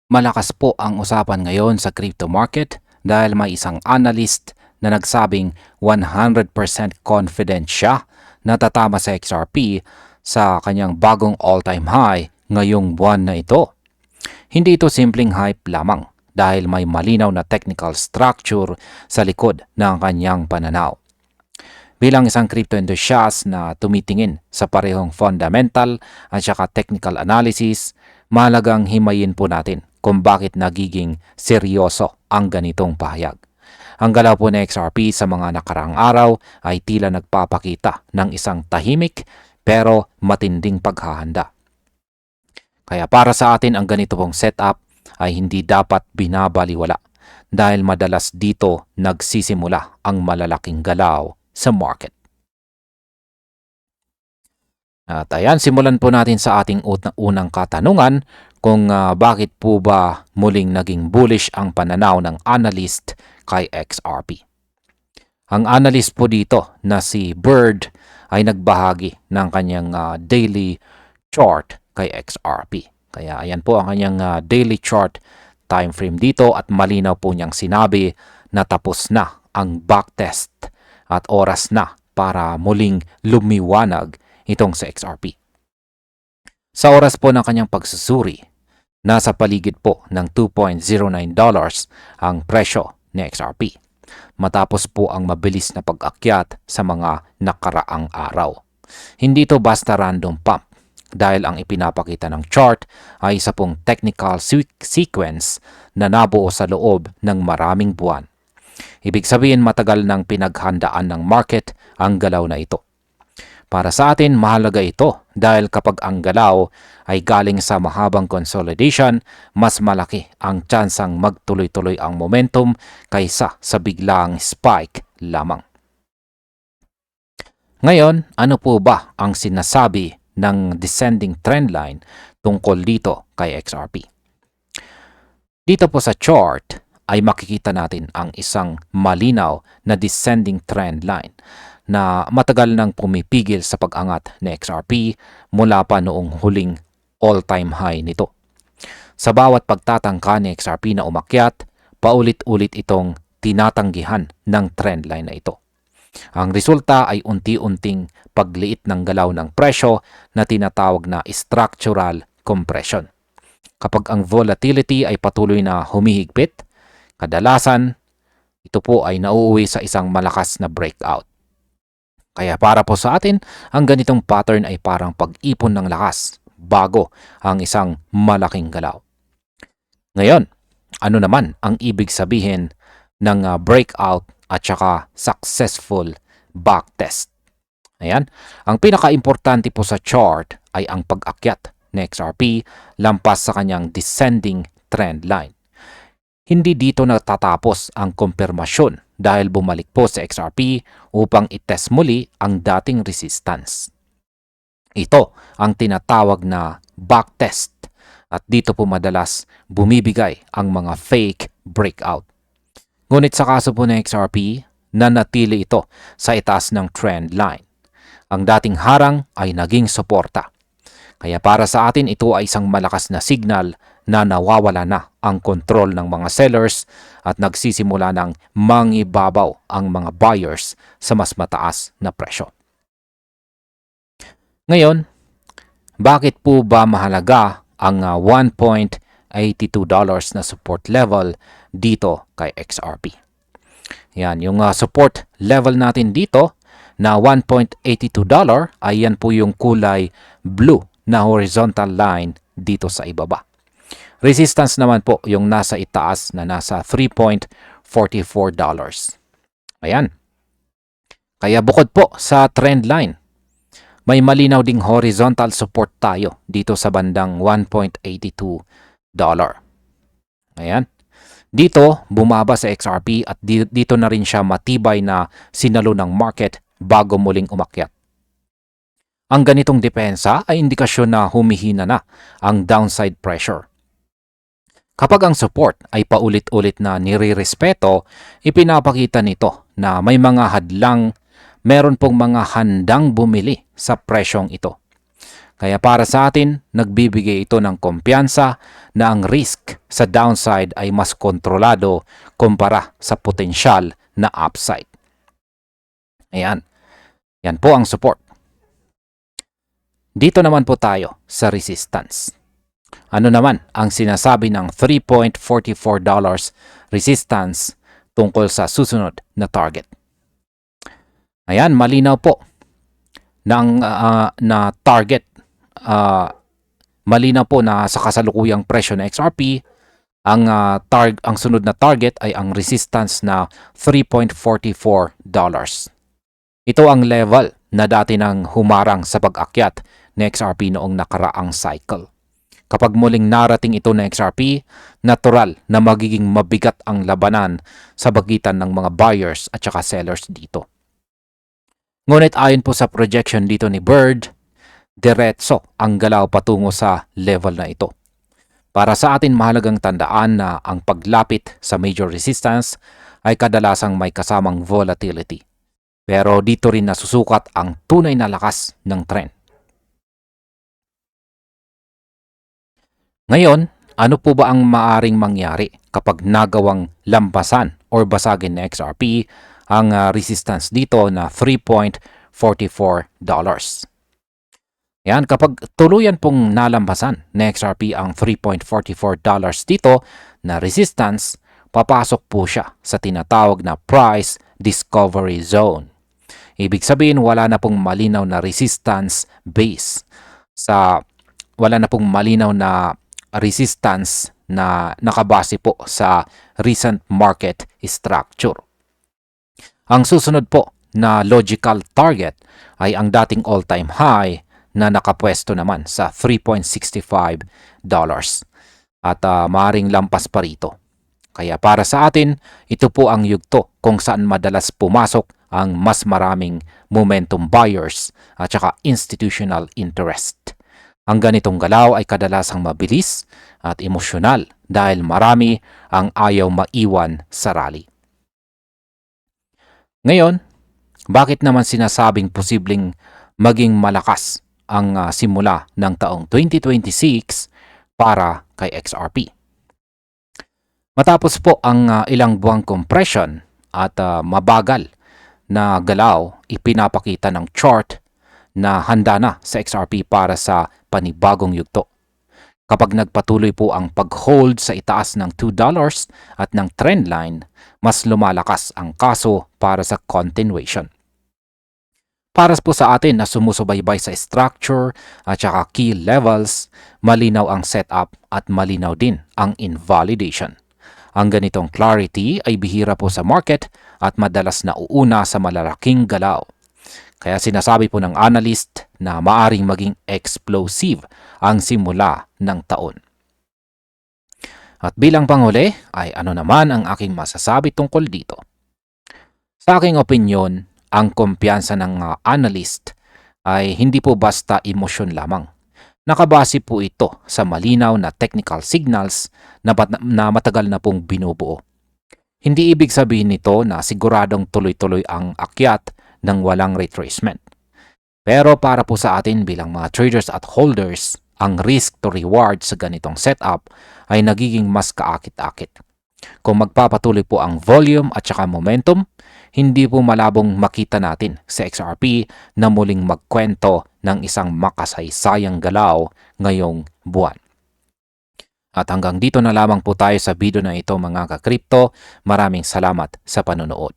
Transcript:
Malakas po ang usapan ngayon sa crypto market dahil may isang analyst na nagsabing 100% confident siya na tatama sa XRP sa kanyang bagong all-time high ngayong buwan na ito. Hindi ito simpleng hype lamang dahil may malinaw na technical structure sa likod ng kanyang pananaw. Bilang isang crypto enthusiast na tumitingin sa parehong fundamental at saka technical analysis, mahalagang himayin po natin kung bakit nagiging seryoso ang ganitong pahayag. Ang galaw po ng XRP sa mga nakaraang araw ay tila nagpapakita ng isang tahimik pero matinding paghahanda. Kaya para sa atin ang ganito pong setup ay hindi dapat binabaliwala dahil madalas dito nagsisimula ang malalaking galaw sa market. At ayan, simulan po natin sa ating unang katanungan kung bakit po ba muling naging bullish ang pananaw ng analyst kay XRP. Ang analyst po dito na si Bird ay nagbahagi ng kanyang daily chart kay XRP. Kaya ayan po ang kanyang daily chart time frame dito at malinaw po niyang sinabi na tapos na ang backtest at oras na para muling lumiwanag itong sa XRP. Sa oras po ng kanyang pagsusuri, nasa paligid po ng $2.09 ang presyo ni XRP matapos po ang mabilis na pag-akyat sa mga nakaraang araw. Hindi ito basta random pump dahil ang ipinapakita ng chart ay isa pong technical sequence na nabuo sa loob ng maraming buwan. Ibig sabihin matagal nang pinaghandaan ng market ang galaw na ito. Para sa atin, mahalaga ito dahil kapag ang galaw ay galing sa mahabang consolidation, mas malaki ang tsansang magtuloy-tuloy ang momentum kaysa sa biglaang spike lamang. Ngayon, ano po ba ang sinasabi ng descending trendline tungkol dito kay XRP? Dito po sa chart ay makikita natin ang isang malinaw na descending trend line na matagal nang pumipigil sa pag-angat ni XRP mula pa noong huling all-time high nito. Sa bawat pagtatangka ni XRP na umakyat, paulit-ulit itong tinatanggihan ng trend line na ito. Ang resulta ay unti-unting pagliit ng galaw ng presyo na tinatawag na structural compression. Kapag ang volatility ay patuloy na humihigpit, kadalasan, ito po ay nauuwi sa isang malakas na breakout. Kaya para po sa atin, ang ganitong pattern ay parang pag-ipon ng lakas bago ang isang malaking galaw. Ngayon, ano naman ang ibig sabihin ng breakout at saka successful backtest? Ayan, ang pinaka-importante po sa chart ay ang pag-akyat ng XRP lampas sa kanyang descending trend line. Hindi dito natatapos ang kumpirmasyon dahil bumalik po sa XRP upang itest muli ang dating resistance. Ito ang tinatawag na backtest at dito po madalas bumibigay ang mga fake breakout. Ngunit sa kaso po ng XRP, nanatili ito sa itaas ng trend line. Ang dating harang ay naging suporta. Kaya para sa atin ito ay isang malakas na signal na nawawala na ang kontrol ng mga sellers at nagsisimula ng mangibabaw ang mga buyers sa mas mataas na presyo. Ngayon, bakit po ba mahalaga ang $1.82 na support level dito kay XRP? Yan, yung support level natin dito na $1.82 ay yan po yung kulay blue na horizontal line dito sa ibaba. Resistance naman po yung nasa itaas na nasa $3.44. Ayan. Kaya bukod po sa trend line, may malinaw ding horizontal support tayo dito sa bandang $1.82. Ayan. Dito, bumaba sa XRP at dito na rin siya matibay na sinalo ng market bago muling umakyat. Ang ganitong depensa ay indikasyon na humihina na ang downside pressure. Kapag ang support ay paulit-ulit na nirirespeto, ipinapakita nito na may mga hadlang, meron pong mga handang bumili sa presyong ito. Kaya para sa atin, nagbibigay ito ng kumpiyansa na ang risk sa downside ay mas kontrolado kumpara sa potensyal na upside. Ayan. Yan po ang support. Dito naman po tayo sa resistance. Ano naman ang sinasabi ng $3.44 resistance tungkol sa susunod na target? Ayan, malinaw po na target. Malinaw po na sa kasalukuyang presyo na XRP, ang sunod na target ay ang resistance na $3.44. Ito ang level na dati nang humarang sa pag-akyat ni XRP noong nakaraang cycle. Kapag muling narating ito ng XRP, natural na magiging mabigat ang labanan sa pagitan ng mga buyers at saka sellers dito. Ngunit ayon po sa projection dito ni Bird, diretso ang galaw patungo sa level na ito. Para sa atin, mahalagang tandaan na ang paglapit sa major resistance ay kadalasang may kasamang volatility. Pero dito rin nasusukat ang tunay na lakas ng trend. Ngayon, ano po ba ang maaring mangyari kapag nagawang lampasan or basagin na XRP ang resistance dito na $3.44? Yan, kapag tuluyan pong nalampasan na XRP ang $3.44 dito na resistance, papasok po siya sa tinatawag na price discovery zone. Ibig sabihin, wala na pong malinaw na resistance base. Wala na pong malinaw na resistance na nakabase po sa recent market structure. Ang susunod po na logical target ay ang dating all-time high na nakapwesto naman sa $3.65 at maaaring lampas pa rito. Kaya para sa atin, ito po ang yugto kung saan madalas pumasok ang mas maraming momentum buyers at saka institutional interest. Ang ganitong galaw ay kadalasang mabilis at emosyonal dahil marami ang ayaw maiwan sa rally. Ngayon, bakit naman sinasabing posibleng maging malakas ang simula ng taong 2026 para kay XRP? Matapos po ang ilang buwang compression at mabagal na galaw, ipinapakita ng chart na handa na sa XRP para sa panibagong yugto. Kapag nagpatuloy po ang pag-hold sa itaas ng $2 at ng trendline, mas lumalakas ang kaso para sa continuation. Para po sa atin na sumusubaybay sa structure at saka key levels, malinaw ang setup at malinaw din ang invalidation. Ang ganitong clarity ay bihira po sa market at madalas nauuna sa malalaking galaw. Kaya sinasabi po ng analyst na maaring maging explosive ang simula ng taon. At bilang panghuli ay ano naman ang aking masasabi tungkol dito? Sa aking opinyon, ang kumpiyansa ng analyst ay hindi po basta emosyon lamang. Nakabase po ito sa malinaw na technical signals na matagal na pong binubuo. Hindi ibig sabihin nito na siguradong tuloy-tuloy ang akyat ng walang retracement. Pero para po sa atin bilang mga traders at holders, ang risk to reward sa ganitong setup ay nagiging mas kaakit-akit. Kung magpapatuloy po ang volume at saka momentum, hindi po malabong makita natin sa XRP na muling magkwento ng isang makasaysayang galaw ngayong buwan. At hanggang dito na lamang po tayo sa video na ito mga ka-crypto. Maraming salamat sa panonood.